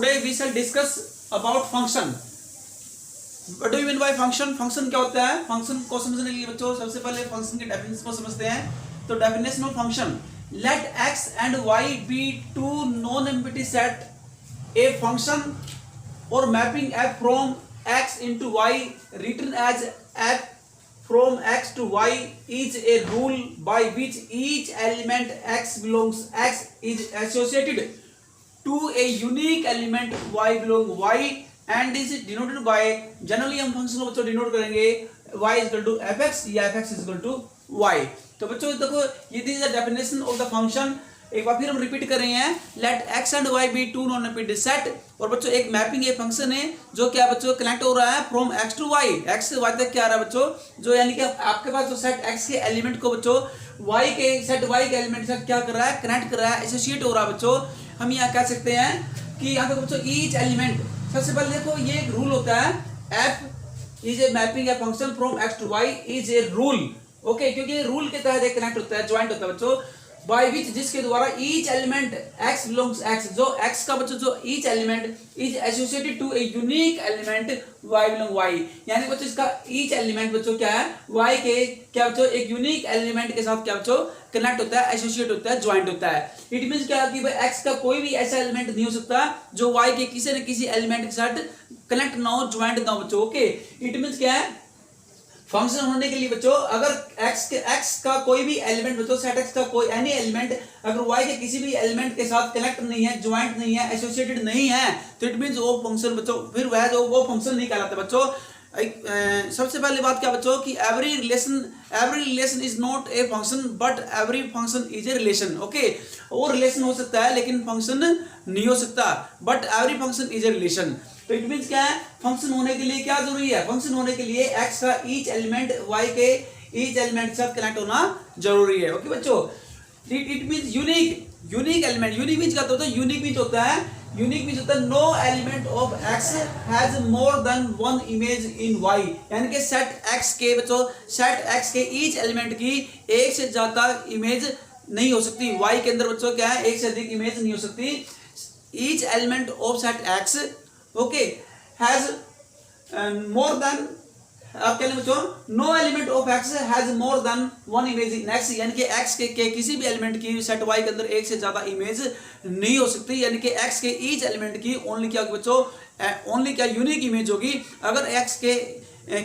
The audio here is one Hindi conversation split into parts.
today we shall discuss about function. What do you mean by function? Function क्या होता है? Function को समझने के लिए बच्चों सबसे पहले function के definition को समझते हैं. तो definition of function: let x and y be two non-empty set. A function or mapping f from x into y written as f from x to y is a rule by which each element x belongs x is associated to a unique element y belong y and is denoted by, generally हम फंक्शन को बच्चों डिनोट करेंगे y is equal to fx या fx is equal to y. तो बच्चों देखो ये this is the definition of the function. एक बार फिर हम रिपीट कर रहे हैं. Let x and y be two non empty set. और बच्चों एक मैपिंग ये फंक्शन है जो क्या बच्चों कनेक्ट हो रहा है from x to y. x से y तक क्या आ रहा है बच्चों, जो यानी कि आपके पास जो सेट x के एलिमेंट को बच्चों y के सेट y के एलिमेंट से क्या कर रहा है, कनेक्ट कर रहा है, एसोसिएट हो रहा है बच्चों. हम यहाँ कह सकते हैं कि यहाँ पे बच्चों ईच एलिमेंट, सबसे पहले देखो ये एक रूल होता है. f is a mapping a function from x to y is a rule. Okay, क्योंकि रूल के तहत एक कनेक्ट होता है, ज्वाइंट होता है बच्चों, बाय विच जिसके द्वारा each element x belongs x, जो x का बच्चों जो each element is associated to a unique element y belong y. यानी बच्चों इसका ईच एलिमेंट बच्चों क्या है, y के क्या बच्चों एक यूनिक एलिमेंट के साथ क्या बच्चों कनेक्ट होता है, एसोसिएट होता है, ज्वाइंट होता है. इट मींस क्या कि भाई x का कोई भी ऐसा एलिमेंट नहीं हो सकता जो y के किसी न किसी एलिमेंट के साथ कनेक्ट ना हो, ज्वाइंट ना हो बच्चों. ओके, इट मींस क्या है, फंक्शन होने के लिए बच्चों अगर x का कोई भी एलिमेंट बच्चों सेट x का कोई एनी एलिमेंट अगर y के किसी भी एलिमेंट के साथ कनेक्ट नहीं है, ज्वाइंट नहीं है, एसोसिएटेड नहीं है, तो इट मींस वो फंक्शन बच्चों फिर वह जो वो फंक्शन नहीं कहलाता बच्चों. सबसे पहली बात क्या बच्चों कि every relation is not a function but every function is a relation. Okay, वो रिलेशन हो सकता है लेकिन फंक्शन नहीं हो सकता, but every function is a relation. तो इट मींस क्या है, फंक्शन होने के लिए क्या जरूरी है, फंक्शन होने के लिए x का ईच एलिमेंट y के ईच एलिमेंट के साथ कनेक्ट होना जरूरी है. ओके बच्चों, it means unique element. Unique means क्या होता है, यूनिक मींस होता है no element of x has more than one image in y. यानी कि सेट x के बच्चों सेट x के ईच एलिमेंट की एक से ज्यादा इमेज नहीं हो सकती. y के अंदर बच्चों क्या है, एक से अधिक इमेज नहीं हो सकती. Each element of set x okay has more than, आप कह लें बच्चों no element of x has more than one image in x. यानी कि x के किसी भी एलिमेंट की सेट y के अंदर एक से ज्यादा इमेज नहीं हो सकती. यानी कि x के ईच एलिमेंट की ओनली क्या बच्चों, ओनली क्या यूनिक इमेज होगी. अगर x के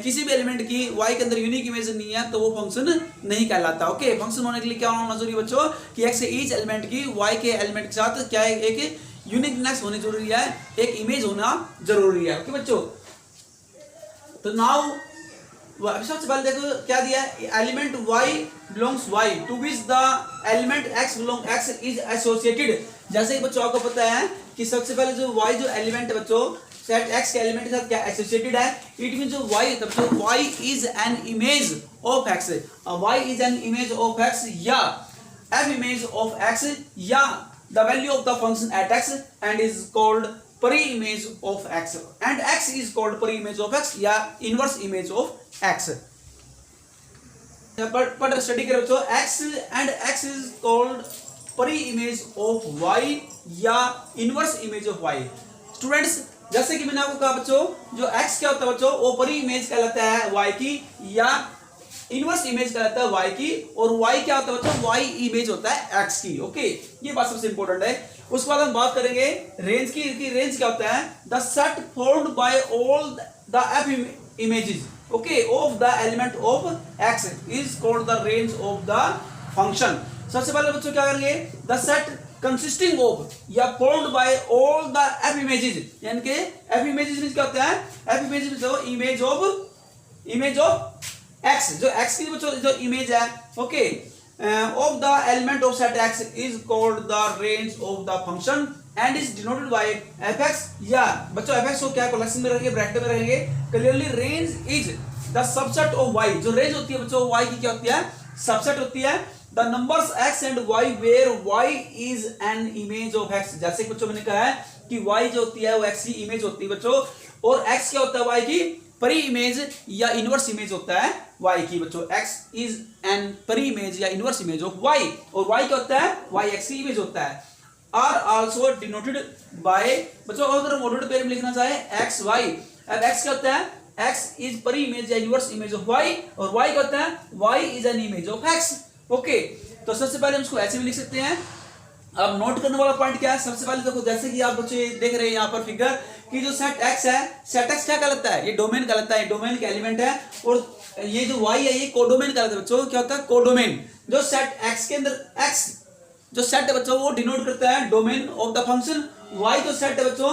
किसी भी एलिमेंट की y के अंदर यूनिक इमेज नहीं है तो वो फंक्शन नहीं कहलाता. ओके, फंक्शन होने के लिए क्या होना जरूरी बच्चों कि x के ईच एलिमेंट की y के एलिमेंट के साथ क्या है, एक यूनिकनेस होनी जरूरी है, एक इमेज होना जरूरी है. ओके बच्चों, तो नाउ सबसे पहले देखो क्या दिया है, element y belongs y to which the element x belong x is associated. जैसे ही बच्चों आपको पता है कि सबसे पहले जो y जो एलिमेंट है बच्चों सेट x के एलिमेंट के साथ क्या एसोसिएटेड है. इट मींस जो y है बच्चों y is an image of x, y is an image of x या f इमेज ऑफ x या the value of the function at x and is called pre-image of x and x is called pre-image of x या inverse image of x. पर स्टडी करें बच्चों x and x is called pre-image of y या inverse image of y. Students जैसे कि मैंने आपको कहा बच्चों जो x क्या होता है बच्चों, वो pre-image कहलाता है y की या इनवर्स इमेज कहलाता है y की, और y क्या होता है बच्चों, y इमेज होता है x की. ओके, ये बात सबसे इंपॉर्टेंट है. उसके बाद हम बात करेंगे रेंज की. रेंज क्या होता है, the set formed by all the f images okay of the element of x is called the range of the function. सबसे पहले बच्चों क्या करेंगे, द सेट कंसिस्टिंग ऑफ या formed by all the f images. यानी कि f इमेजेस मींस क्या होता है, f images image of x, जो x की बच्चों जो इमेज है okay of the element of set x is called the range of the function and is denoted by fx. या बच्चों fx को क्या कोलेक्शन में रहेंगे, ब्रैकेट में रहेंगे. Clearly range is the subset of y. जो रेंज होती है बच्चों y की क्या होती है, सबसेट होती है. The numbers x and y where y is an image of x. जैसे कि बच्चों मैंने कहा है कि y जो होती है वो x की इमेज होती है बच्चों, और x क्या होता है y की परी इमेज या इनवर्स इमेज होता है y की बच्चों. x इज एन परी इमेज या इनवर्स इमेज ऑफ y, और y क्या होता है, y x की इमेज होता है. आर आल्सो डिनोटेड बाय, बच्चों अगर मोटेड पेयर में लिखना चाहे एक्स वाई, अब एक्स क्या होता है, एक्स इज परी इमेज या इनवर्स इमेज ऑफ वाई, और वाई क्या होता है, y is an image of x. Okay, तो सबसे पहले हम इसको ऐसे भी लिख सकते हैं। अब नोट करने वाला पॉइंट क्या है, सबसे पहले देखो जैसे कि आप बच्चे देख रहे हैं यहाँ पर फिगर कि जो सेट एक्स है, सेट एक्स क्या कहलाता है, ये डोमेन कहलाता है, डोमेन का एलिमेंट है, और ये जो वाई है ये कोडोमेन कहलाता है बच्चों, क्या होता है, कोडोमेन। जो सेट एक्स के अंदर एक्स जो सेट है बच्चों वो डिनोट करता है domain of the function, y जो सेट है बच्चों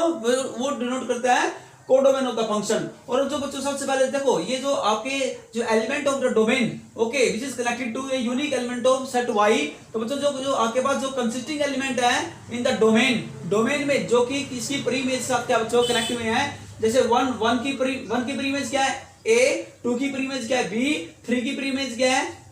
वो डिनोट करता है कोडोमेन ऑफ द फंक्शन। और जो बच्चों सबसे पहले देखो ये जो आपके जो element of the domain, okay, which is connected to a unique element of set y, तो बच्चों जो आपके पास जो कंसिस्टिंग एलिमेंट है इन द डोमेन में जो कि किसकी प्री इमेज से क्या बच्चों कनेक्ट हुए हैं, जैसे वन की प्री इमेज क्या है ए, 2 की प्री इमेज क्या है बी, 3 की प्री इमेज क्या है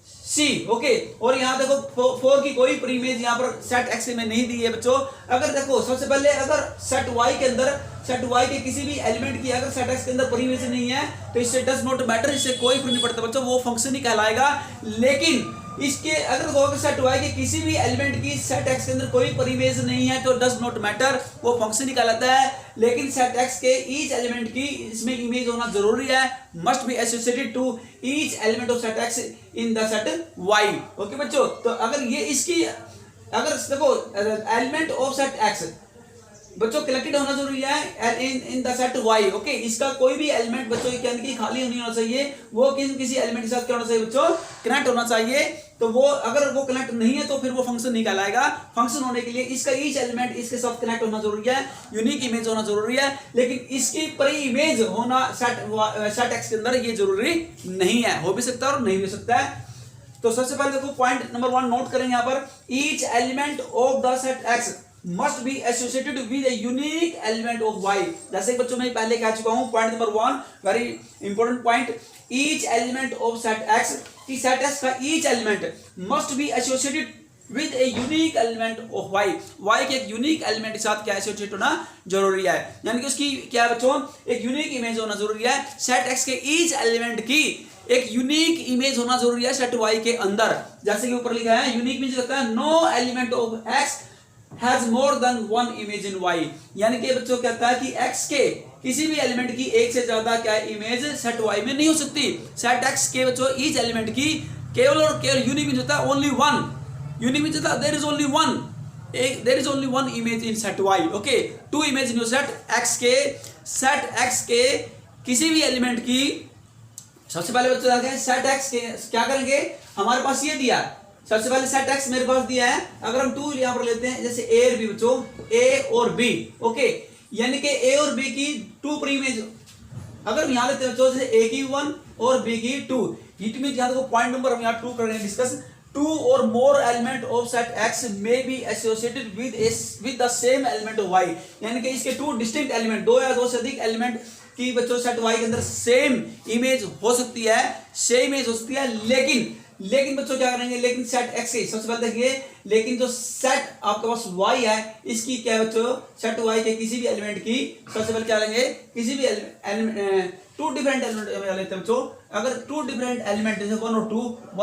सी। ओके, और यहाँ देखो 4 की कोई प्री इमेज यहाँ पर सेट एक्स में नहीं दी है बच्चों। अगर देखो सबसे पहले अगर सेट वाई के अंदर सेट वाई के किसी भी एलिमेंट की अगर सेट एक्स के अंदर प्री इमेज नहीं है तो इससे डज नॉट मैटर, इससे कोई फर्क नहीं पड़ता बच्चों, वो फंक्शन ही कहलाएगा। लेकिन इसके अगर सेट वाई के किसी भी एलिमेंट की सेट एक्स के अंदर कोई प्री इमेज नहीं है तो डज नॉट मैटर, वो फंक्शन ही कहलाता है। लेकिन सेट एक्स के ईच एलिमेंट की इसमें इमेज होना जरूरी है, must be associated to each element of set x in the set y. Okay बच्चों, तो अगर ये इसकी अगर देखो एलिमेंट ऑफ सेट एक्स बच्चों कलेक्टेड होना जरूरी है in the set y. Okay, इसका कोई भी एलिमेंट बच्चों के अंदर की खाली नहीं होना चाहिए, वो किसी एलिमेंट के साथ क्या होना चाहिए बच्चों, कनेक्ट होना चाहिए। तो वो अगर वो कनेक्ट नहीं है तो फिर वो फंक्शन नहीं कहलाएगा। फंक्शन होने के लिए इसका ईच एलिमेंट इसके साथ कनेक्ट होना जरूरी है, यूनिक इमेज होना जरूरी है, लेकिन इसकी प्री इमेज होना सेट एक्स के अंदर ये जरूरी नहीं है, हो भी सकता है और नहीं भी सकता है। तो सबसे पहले देखो पॉइंट नंबर 1 नोट करेंगे यहाँ पर, each element of the set x must be associated with a unique element of y। जैसे बच्चों मैं पहले कह चुका हूं point number 1 very important point, each element of set x की सेट x का each element must be associated with a unique element of y, y के एक यूनिक एलिमेंट के साथ क्या एसोसिएट होना जरूरी है, यानी कि उसकी क्या बच्चों एक यूनिक इमेज होना जरूरी है। सेट x के each एलिमेंट की एक यूनिक इमेज होना जरूरी है सेट y के अंदर, जैसे कि ऊपर लिखा है यूनिक मींस होता है no element of x has more than one image in y, यानी कि बच्चों कहता है कि x के किसी भी एलिमेंट की एक से ज्यादा क्या इमेज सेट y में नहीं हो सकती। सेट x के बच्चों ईच एलिमेंट की केवल और केवल यूनिक मींस होता है ओनली वन, यूनिक मींस होता है there is only one image in set y। Okay, 2 image in set x के किसी भी एलिमेंट की, सबसे पहले बच्चों सेट x के क्या करेंगे, हमारे पास ये दिया है, सबसे पहले सेट एक्स मेरे पास दिया है, अगर हम 2 यहां पर लेते हैं जैसे ए और बी बच्चों, ए और बी, ओके, यानी कि ए और बी की 2 प्री इमेज, अगर हम यहां लेते हैं बच्चों जैसे ए की 1 और बी की 2, इट मींस यहां देखो पॉइंट नंबर हम यहां 2 कर रहे हैं डिस्कस, 2 और more element of set x may be associated with the same element of y, यानी कि इसके 2 डिस्टिंक्ट एलिमेंट, 2 या 2 से अधिक एलिमेंट की बच्चों सेट वाई के अंदर सेम इमेज हो सकती है, लेकिन बच्चों क्या करेंगे, लेकिन सेट एक्स की सबसे पहले देखिए, लेकिन जो सेट आपके पास वाई है इसकी क्या बच्चों सेट वाई के किसी भी एलिमेंट की सबसे पहले क्या लेंगे, किसी भी 2 डिफरेंट एलिमेंट लेते हैं बच्चों, अगर 2 डिफरेंट एलिमेंट जैसे 1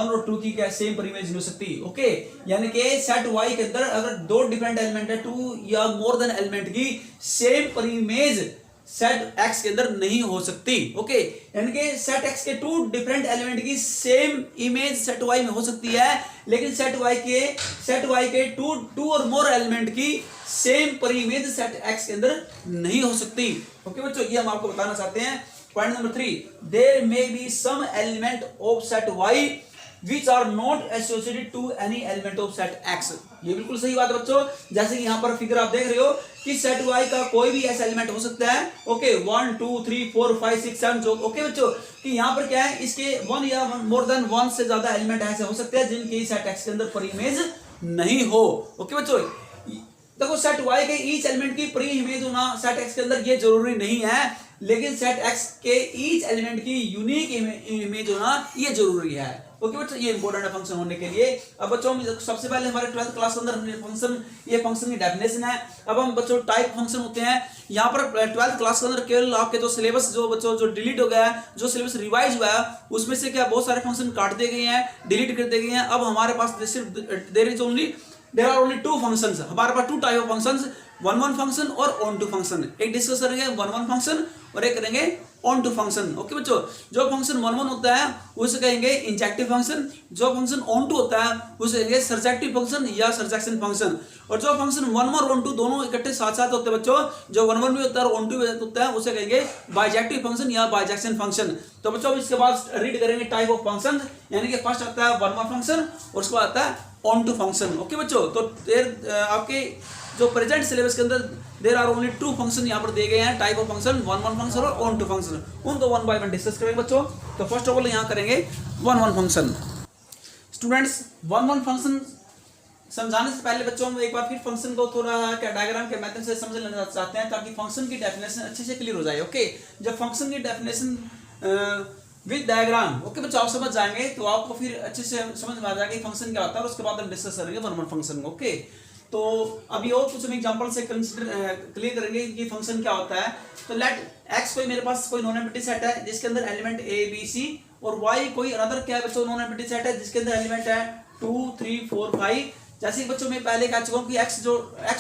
और 2 की क्या सेम पर इमेज नहीं हो सकती। ओके, यानी कि सेट वाई के अंदर अगर 2 डिफरेंट एलिमेंट है 2 या मोर देन एलिमेंट की सेम पर इमेज सेट एक्स के अंदर नहीं हो सकती। ओके, यानी कि सेट एक्स के 2 डिफरेंट एलिमेंट की सेम इमेज सेट वाई में हो सकती है, लेकिन सेट वाई के 2 और मोर एलिमेंट की सेम पर इमेज सेट एक्स के अंदर नहीं हो सकती। ओके बच्चों, ये हम आपको बताना चाहते हैं। Point number 3, there may be some element of set y which are not associated to any element of set x। ये बिल्कुल सही बात है बच्चों, जैसे कि यहाँ पर फिगर आप देख रहे हो कि सेट y का कोई भी ऐसा एलिमेंट हो सकता है। ओके, 1 2 3 4 5 6 7 जो ओके बच्चों कि यहाँ पर क्या है, इसके 1 या मोर देन 1 से ज्यादा एलिमेंट ऐसे हो सकते हैं जिनकी सेट x के अंदर पर इमेज नहीं हो। ओके बच्चों, देखो सेट y के ईच एलिमेंट की प्री इमेज होना सेट x के अंदर ये जरूरी नहीं है, लेकिन सेट x के ईच एलिमेंट की यूनिक इमेज होना ये जरूरी है। ओके बच्चों, ये इंपॉर्टेंट है फंक्शन होने के लिए। अब बच्चों सबसे पहले हमारे 12th क्लास के अंदर ये फंक्शन की डेफिनेशन है। अब हम बच्चों टाइप फंक्शन होते हैं यहाँ पर 12th क्लास के अंदर केवल आपके जो सिलेबस जो बच्चों जो डिलीट हो गया है, जो सिलेबस रिवाइज हुआ है उसमें से क्या बहुत सारे फंक्शन काट दिए गए हैं, डिलीट कर दिए गए हैं। अब हमारे पास सिर्फ there is only there are only two functions, हमारे पास two type of functions, one one function और ऑन टू फंक्शन। एक डिस्कस करेंगे वन वन फंक्शन और एक करेंगे ऑन टू फंक्शन। ओके बच्चों, जो फंक्शन वन वन होता है उसे कहेंगे इंजेक्टिव फंक्शन, जो फंक्शन ऑन टू होता है उसे कहेंगे सरजेक्टिव फंक्शन या सरजेक्शन फंक्शन। और जो फंक्शन वन और ऑन टू दोनों इकट्ठे साथ साथ होते हैं बच्चों, जो वन वन भी होता है और ऑन टू भी होता है, उसे कहेंगे बाइजेक्टिव फंक्शन या बाइजेक्शन फंक्शन। तो बच्चों इसके बाद रीड करेंगे टाइप ऑफ फंक्शन, यानी कि फर्स्ट आता है वन वन फंक्शन और उसके बाद आता है ऑन टू फंक्शन। ओके बच्चों, तो आपके जो प्रेजेंट सिलेबस के अंदर there are only two function यहाँ पर दिए गए हैं, type of function, one one function और ऑन टू फंक्शन। उनको वन बाय वन डिस्कस करेंगे बच्चों। तो फर्स्ट ऑफ ऑल यहाँ करेंगे one one function. Students, one one function समझाने से पहले बच्चों हम एक बार फिर फंक्शन को थोड़ा क्या डायग्राम के मेथड से समझ लेना चाहते हैं, ताकि फंक्शन की डेफिनेशन अच्छे से क्लियर हो जाए। ओके, जब फंक्शन की डेफिनेशन विद डायग्राम ओके बच्चों आप समझ जाएंगे तो आपको फिर अच्छे से समझ में आ जाएगा कि फंक्शन क्या होता है, और उसके बाद हम डिस्कस करेंगे वन वन फंक्शन। ओके, तो अभी और कुछ हम एग्जांपल से क्लियर करेंगे कि फंक्शन क्या होता है। तो लेट एक्स कोई मेरे पास कोई नॉन एम्प्टी सेट है जिसके अंदर एलिमेंट ए बी सी, और वाई कोई अनदर क्या है बच्चों नॉन एम्प्टी सेट है जिसके अंदर एलिमेंट है 2 3 4 5। जैसे बच्चों मैं पहले कह चुका हूं कि एक्स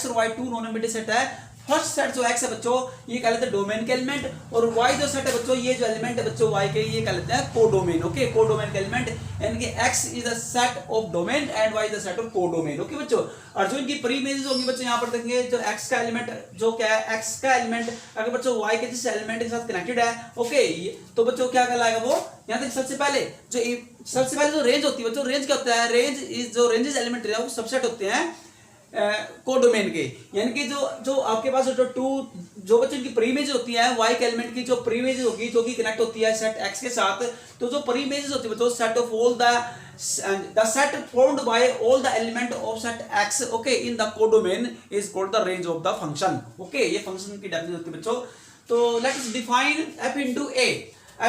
और y two non empty set है। फर्स्ट सेट जो एक्स है बच्चों ये कह लेते हैं डोमेन के एलिमेंट, और वाई जो सेट है बच्चों ये जो एलिमेंट है बच्चों वाई के ये कह लेते हैं कोडोमेन। ओके, कोडोमेन के एलिमेंट, यानी कि x is the set of domain and y is the set of codomain. Okay बच्चों, और जो इनकी प्री इमेजेस होंगी बच्चों यहाँ पर देखेंगे जो एक्स का एलिमेंट जो क्या है, एक्स का एलिमेंट अगर बच्चों वाई के जिस एलिमेंट के साथ कनेक्टेड है ओके, तो बच्चों क्या कहलाएगा वो। यहाँ तक सबसे पहले जो रेंज होती है बच्चों, रेंज क्या होता है, रेंज इज जो रेंजेस एलिमेंट है वो सबसेट होते हैं कोडोमेन के, यानी कि जो आपके पास जो बच्चों की प्री इमेज होती है वाई के एलिमेंट की जो प्री इमेज होगी जो कि कनेक्ट होती है सेट एक्स के साथ, तो जो प्री इमेज होती है बच्चों set of all the set formed by all the element of set x okay in the codomain is called the range of the function. Okay, ये फंक्शन की डेफिनेशन होती है बच्चों। तो let us define f into a।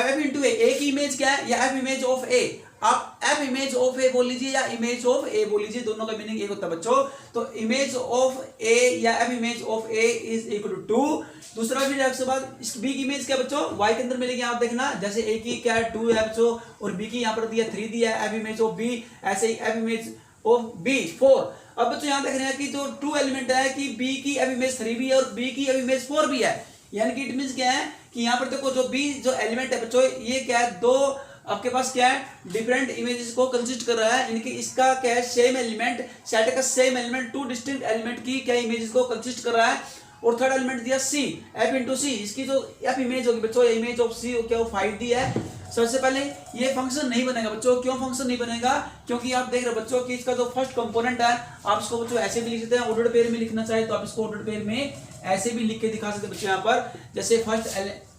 f into a की इमेज क्या है, या f इमेज ऑफ a, आप f इमेज ऑफ a बोल लीजिए या इमेज ऑफ a बोल लीजिए, दोनों का मीनिंग एक होता है बच्चों। तो इमेज ऑफ a या f image of a is equal to 2। दूसरा फिर उसके बाद b की इमेज क्या बच्चों y के अंदर मिलेगी, आप देखना जैसे a की क्या है 2 है बच्चों, और b की यहाँ पर दिया 3 दिया है, f इमेज ऑफ b, ऐसे ही f इमेज ऑफ b 4। अब बच्चों यहाँ देख रहे हैं कि जो 2 एलिमेंट है कि b की f इमेज 3 भी है और b की f इमेज 4 भी है, यानी कि इट मींस क्या है कि यहाँ पर देखो जो b जो एलिमेंट है बच्चों ये क्या है, दो आपके पास क्या है डिफरेंट इमेजेस को कंसिस्ट कर रहा है, इनकी इसका क्या है सेम एलिमेंट, सेट का same element two distinct element की क्या इमेजेस को कंसिस्ट कर रहा है। और थर्ड एलिमेंट दिया c, f इंटू सी, इसकी जो f इमेज होगी बच्चों इमेज ऑफ c क्या वो 5 दी है। सबसे पहले ये फंक्शन नहीं बनेगा बच्चों, क्यों फंक्शन नहीं बनेगा, क्योंकि आप देख रहे हो बच्चों कि इसका जो फर्स्ट कंपोनेंट है आप इसको बच्चों ऐसे भी लिख सकते हैं, ऑर्डर्ड पेयर में लिखना चाहे तो आप इसको ऑर्डर्ड पेयर में ऐसे भी लिख के दिखा सकते हैं बच्चों यहाँ पर, जैसे फर्स्ट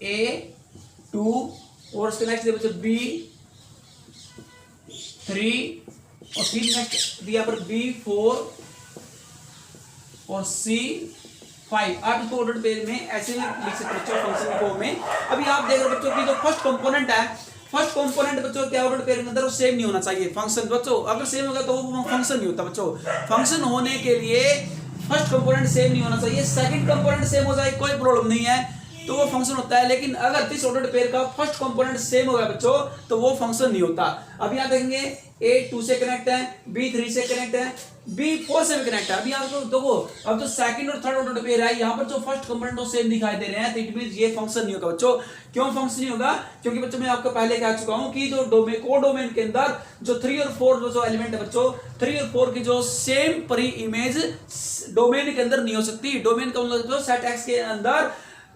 a 2 और उसके नेक्स्ट बच्चों b 3 और फिर नेक्स्ट दिया पर b 4 और c 5। आप इसको ऑर्डर्ड पेयर में ऐसे लिख सकते बच्चों फंक्शन को में। अभी आप देख रहे हो बच्चों की जो फर्स्ट कंपोनेंट है, फर्स्ट कंपोनेंट बच्चों क्या ऑर्डर्ड पेयर के अंदर वो सेम नहीं होना चाहिए फंक्शन बच्चों, अगर सेम होगा तो वो फंक्शन नहीं होता बच्चों। फंक्शन होने के लिए फर्स्ट कंपोनेंट सेम नहीं होना चाहिए, सेकंड कंपोनेंट सेम हो जाए कोई प्रॉब्लम नहीं है तो वो फंक्शन होता है, लेकिन अगर दिस ऑर्डर्ड पेयर का फर्स्ट कंपोनेंट सेम हो गया बच्चों तो वो फंक्शन नहीं होता। अब यहाँ देखेंगे a 2 से कनेक्ट है, b 3 से कनेक्ट है, b 4 से भी कनेक्ट है। अभी आप देखो अब जो सेकंड और थर्ड ऑर्डर पेयर है यहाँ पर जो फर्स्ट कंपोनेंट वो सेम दिखाई दे रहे हैं, तो इट मींस ये फंक्शन नहीं होगा बच्चों। क्यों फंक्शन नहीं होगा, क्योंकि बच्चों मैं आपको पहले कह चुका हूं कि जो कोडोमेन के अंदर जो 3 और 4 जो एलिमेंट है बच्चों 3 और 4 की जो सेम प्री इमेज डोमेन के अंदर नहीं हो सकती। डोमेन का मतलब सेट एक्स के अंदर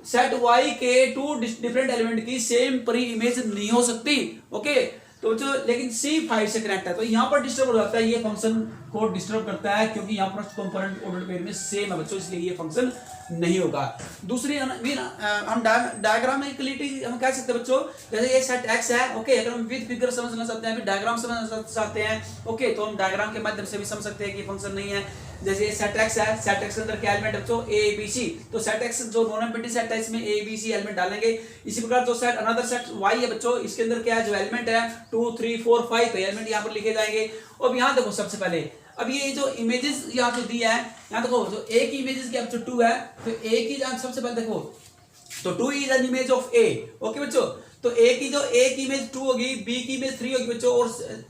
सेट वाई के 2 डिफरेंट एलिमेंट की सेम प्री इमेज नहीं हो सकती। ओके, तो जो लेकिन C5 से कनेक्ट है तो यहाँ पर डिस्टर्ब हो जाता है, ये फंक्शन को डिस्टर्ब करता है क्योंकि यहाँ पर कंपोनेंट ऑर्डर पेयर में सेम है बच्चों, इसलिए ये फंक्शन नहीं होगा। दूसरी हम डायग्राम में क्लियरिटी हम कह सकते हैं बच्चों, जैसे ये सेट एक्स है ओके, अगर हम विद फिगर समझना चाहते हैं, डायग्राम समझना चाहते हैं ओके, तो हम डायग्राम के माध्यम से भी समझ सकते हैं कि फंक्शन नहीं है। जैसे सेट एक्स है, सेट एक्स के अंदर क्या एलिमेंट है बच्चों a b c, तो सेट एक्स जो नॉन एम्प्टी सेट है इसमें a b c एलिमेंट डालेंगे। इसी प्रकार जो सेट अनदर सेट y है बच्चों इसके अंदर क्या है जो एलिमेंट है 2 3 4 5, तो एलिमेंट यहाँ पर लिखे जाएंगे। अब यहाँ देखो सबसे पहले अब ये जो इमेजेस यहाँ पे दी है, यहाँ देखो जो a की इमेजेस क्या बच्चों 2 है, तो a की सबसे पहले देखो तो 2 is an image of a okay बच्चों, तो a की इमेज 2 होगी, b की इमेज 3 होगी बच्चों और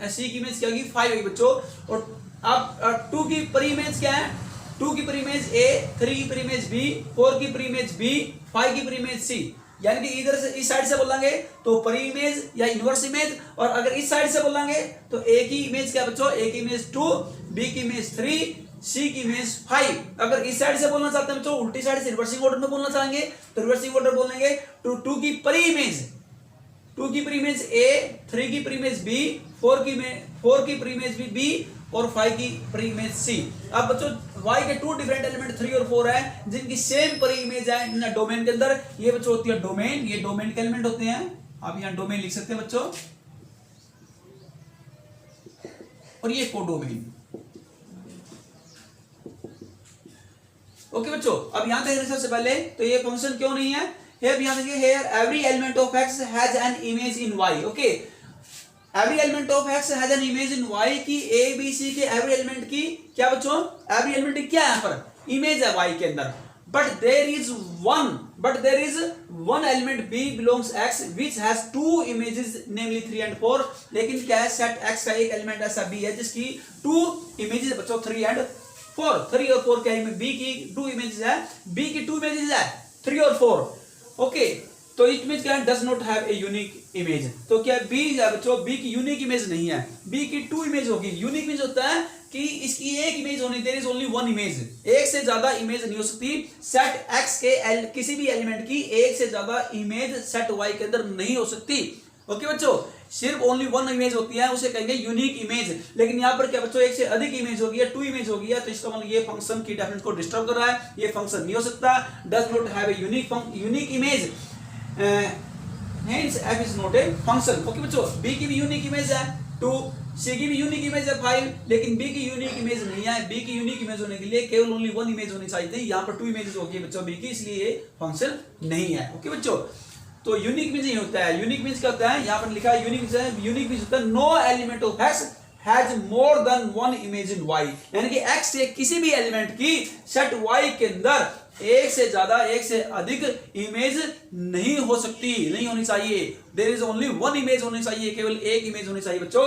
c की इमेज क्या होगी 5 होगी बच्चों। और अब 2 की प्रीइमेज क्या है, 2 की प्रीइमेज ए, 3 की प्रीइमेज बी, 4 की प्रीइमेज बी, 5 की प्रीइमेज सी। यानी कि इधर से इस साइड से बोलेंगे तो प्रीइमेज या इनवर्स इमेज, और अगर इस साइड से बोलेंगे तो ए की इमेज क्या बच्चों, ए की इमेज 2, बी की इमेज 3, सी की इमेज 5। अगर इस साइड से बोलना चाहते हैं बच्चों, उल्टी साइड से रिवर्सिंग ऑर्डर में बोलना चाहेंगे तो रिवर्सिंग ऑर्डर बोलेंगे। टू 2 की प्रीइमेज, 2 की प्रीइमेज ए, 3 की प्रीइमेज बी, 4 की प्रीइमेज बी और 5 की प्रीइमेज सी। अब बच्चों y के 2 डिफरेंट एलिमेंट 3 और 4 है जिनकी सेम प्रीइमेज है इन डोमेन के अंदर। ये बच्चों होती है डोमेन, ये डोमेन के एलिमेंट होते हैं, आप यहां डोमेन लिख सकते हैं बच्चों, और ये कोडोमेन। ओके बच्चों, अब यहां देखने सबसे पहले तो ये फंक्शन क्यों नहीं है, here यहां देखिए, here every element of x has an image in y। Okay, every element of x has an image in y की a b c के एवरी एलिमेंट की क्या बच्चों, एवरी एलिमेंट की क्या है यहाँ पर इमेज है y के अंदर। But there is one element b belongs x which has 2 images namely 3 and 4। लेकिन क्या है, सेट x का एक एलिमेंट ऐसा b है जिसकी 2 इमेजेस है बच्चों, 3 and 4। 3 और 4 क्या है, b की 2 इमेजेस है, b की 2 इमेजेस है 3 और 4। ओके, तो इट मींस क्या है, does not have a unique image. तो क्या बी है बच्चों, बी की यूनिक इमेज नहीं है, बी की 2 इमेज होगी। यूनिक इमेज होता है कि इसकी एक इमेज होनी, देयर इज ओनली 1 इमेज, एक से ज्यादा इमेज नहीं हो सकती। सेट x के किसी भी एलिमेंट की एक से ज्यादा इमेज सेट y के अंदर नहीं हो सकती। ओके बच्चों, सिर्फ ओनली 1 इमेज होती है, उसे कहेंगे यूनिक इमेज। लेकिन यहाँ पर क्या बच्चों, एक से अधिक इमेज होगी या 2 इमेज होगी है, तो इसका मतलब ये फंक्शन की डेफिनेशन को डिस्टर्ब कर रहा है, ये फंक्शन नहीं हो सकता, does not have a unique image, hence f is not a function। Okay बच्चों, b की भी यूनिक इमेज है 2, c की भी यूनिक इमेज है 5, लेकिन b की यूनिक इमेज नहीं है। b की यूनिक इमेज होने के लिए केवल ओनली 1 इमेज होनी चाहिए थी, यहाँ पर 2 इमेजेस होगी बच्चों b की, इसलिए ये फंक्शन नहीं है। ओके बच्चों, तो यूनिक इमेज नहीं होता है। यूनिक इमेज क्या होता है, यहाँ पर लिखा है यूनिक इमेज होता है no element of x has more than 1 image in y। यानी कि x के किसी भी एलिमेंट की सेट y के अंदर एक से ज्यादा, एक से अधिक इमेज नहीं हो सकती, नहीं होनी चाहिए। देयर इज ओनली 1 इमेज होनी चाहिए, केवल एक इमेज होनी चाहिए बच्चों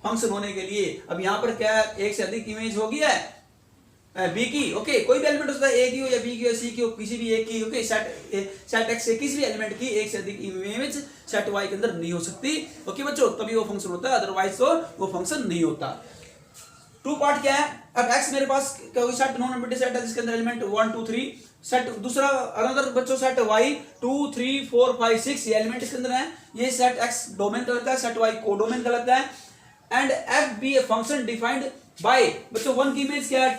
फंक्शन होने के लिए। अब यहां पर क्या है, एक से अधिक इमेज होगी है बी की। ओके, कोई भी एलिमेंट हो सकता है, ए की हो या बी की हो, सी की हो, किसी भी एक की। ओके, सेट एक्स से किसी भी एलिमेंट की एक से अधिक इमेज सेट वाई के अंदर नहीं हो सकती। ओके बच्चों, तभी वो फंक्शन होता है, अदरवाइज तो वो फंक्शन नहीं होता। 2 पार्ट क्या है, अब x मेरे पास कोई सेट नॉन एम्प्टी सेट है जिसके अंदर एलिमेंट 1 2 3, सेट दूसरा अनदर बच्चों सेट y 2 3 4 5 6 ये एलिमेंट इसके अंदर है। ये सेट x डोमेन कहलाता है, सेट y कोडोमेन कहलाता है। And f be a function defined by बच्चों 1 की इमेज क्या है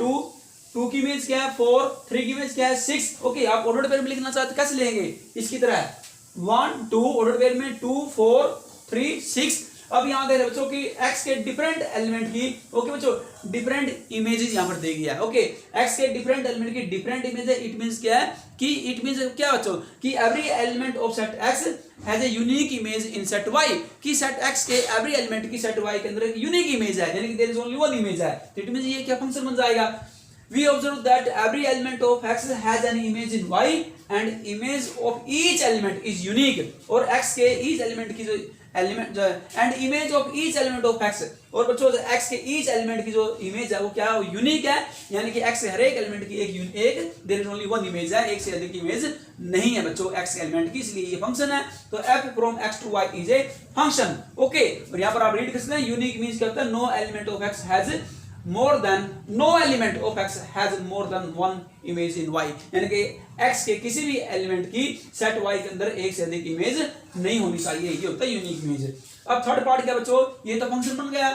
2 की इमेज क्या है 4, 3 की इमेज क्या है 6। ओके, आप ऑर्डर पेयर में लिखना चाहते कैसे लेंगे, इसकी तरह 1 2 ऑर्डर पेयर में 2 4 3 6। अब यहां दे रहे बच्चों की x के डिफरेंट एलिमेंट की, ओके बच्चों, डिफरेंट इमेजेस यहां पर दी गई है। ओके, x के डिफरेंट एलिमेंट की डिफरेंट इमेज है। इट मींस क्या है कि इट मींस क्या बच्चों कि every element of set x has a unique image in set y, कि सेट x के एवरी एलिमेंट की सेट y के अंदर एक यूनिक इमेज है, यानी कि देयर इज ओनली 1 इमेज है। तो इट मींस ये क्या फंक्शन बन जाएगा, we observe that every element of x has an image in y and image of each element is unique। और x के each element की जो element and image of each element of x, और बच्चों x के ईच एलिमेंट की जो इमेज है वो क्या है, वो यूनिक है। यानी कि x से हर एक एलिमेंट की एक देयर इज ओनली 1 इमेज है, एक से अधिक इमेज नहीं है बच्चों x के एलिमेंट की, इसलिए ये फंक्शन है। तो f from x to y is a function. Okay, और यहां पर आप रीड कर सकते हैं यूनिक मींस क्या होता है, no element of x has more than no element of x has more than 1 image in y। यानी कि x के किसी भी एलिमेंट की सेट y के अंदर एक से अधिक इमेज नहीं होनी चाहिए, ये होता है यूनिक इमेज। अब थर्ड पार्ट क्या बच्चों, ये तो फंक्शन बन गया।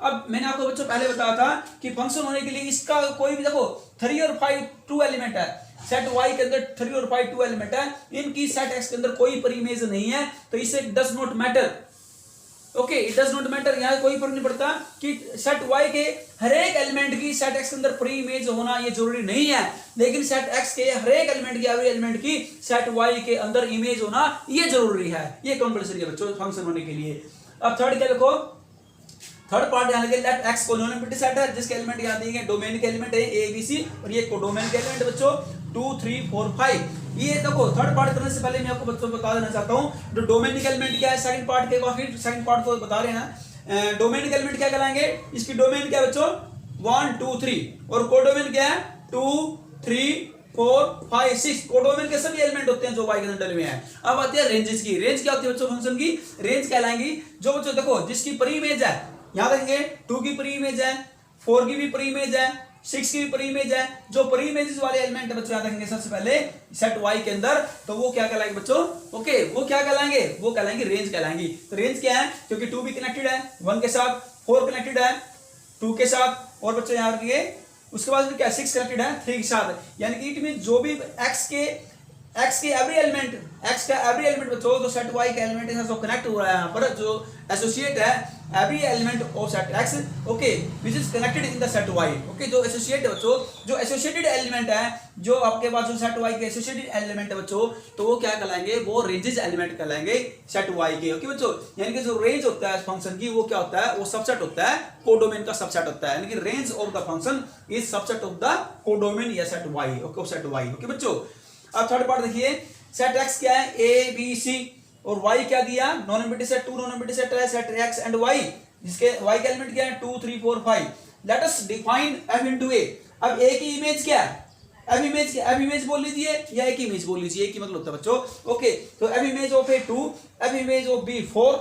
अब मैंने आपको बच्चों पहले बताया था कि फंक्शन होने के लिए इसका कोई भी देखो 3 और 5 2 एलिमेंट है, सेट y के अंदर 3 और 5 2 एलिमेंट है, इनकी सेट x के अंदर कोई पर इमेज नहीं है, तो इसे does not matter. Okay, it does not matter, यहाँ कोई फर्क नहीं पड़ता कि सेट y के हर एक एलिमेंट की सेट x के अंदर प्री इमेज होना ये जरूरी नहीं है, लेकिन सेट x के हर एक एलिमेंट की एवरी एलिमेंट की सेट y के अंदर इमेज होना ये जरूरी है, ये कंपलसरी है बच्चों फंक्शन होने के लिए। अब थर्ड क्या देखो, थर्ड पार्ट यहाँ लगे लेट x को नॉन एम्प्टी सेट है जिसके एलिमेंट यहाँ दिए गए डोमेन के एलिमेंट है a b c, और ये कोडोमेन के एलिमेंट बच्चों 2 3 4 5। ये देखो थर्ड पार्ट करने से पहले मैं आपको बच्चों को बता देना चाहता हूँ जो डोमेन के एलिमेंट क्या है, सेकंड पार्ट के बाद फिर सेकंड पार्ट को बता रहे हैं। डोमेन के एलिमेंट क्या कहलाएंगे, इसकी डोमेन क्या बच्चों 1 2 3 और कोडोमेन क्या है 2 3 4 5 6 कोडोमेन के सभी एलिमेंट होते हैं जो y के अंदर डले हुए हैं। अब आती है रेंजेस की। रेंज क्या होती है बच्चों फंक्शन की? रेंज कहलाएंगी जो बच्चों देखो जिसकी प्री इमेज है, यहां देखेंगे 2 की प्री इमेज है, 4 की भी प्री इमेज है, 6 की भी प्री इमेज है। जो प्री इमेजेस वाले एलिमेंट है बच्चों याद रखेंगे सबसे पहले सेट y के अंदर, तो वो क्या कहलाएंगे बच्चों? ओके वो क्या कहलाएंगे? वो कहलाएंगे रेंज कहलाएंगी। तो रेंज क्या है? क्योंकि 2 भी कनेक्टेड है 1 के साथ, 4 कनेक्टेड है 2 के साथ, और बच्चों यहां रखिए उसके बाद क्या 6 कनेक्टेड है 3 के साथ, यानी कि इट मीन जो भी x के एवरी एलिमेंट, x का एवरी एलिमेंट बच्चों जो सेट y के एलिमेंट के साथ जो कनेक्ट हो रहा है, यहाँ पर जो एसोसिएट है every element of set x, okay which is connected in the set y। Okay जो एसोसिएट है बच्चों, जो एसोसिएटेड एलिमेंट है, जो आपके पास जो सेट y के एसोसिएटेड एलिमेंट है बच्चों, तो वो क्या कहलाएंगे? वो रेंजेस एलिमेंट कहलाएंगे सेट y के। ओके बच्चों, यानी कि जो रेंज होता है फंक्शन की वो क्या होता है? वो सबसेट होता है, कोडोमेन का सबसेट होता है, यानी कि range of the function is subset of the codomain या set y। Okay set y। Okay बच्चों, अब थर्ड पार्ट देखिए, सेट x क्या है? a b c, और y क्या दिया? Non empty set, 2 non empty set है सेट x एंड y, जिसके y का एलिमेंट क्या है? 2 3 4 5। Let us define f into a। अब a की इमेज क्या है? f इमेज क्या? f इमेज बोल लीजिए या a की इमेज बोल लीजिए, एक ही मतलब होता है बच्चों। ओके तो f image of a 2, f image of b 4।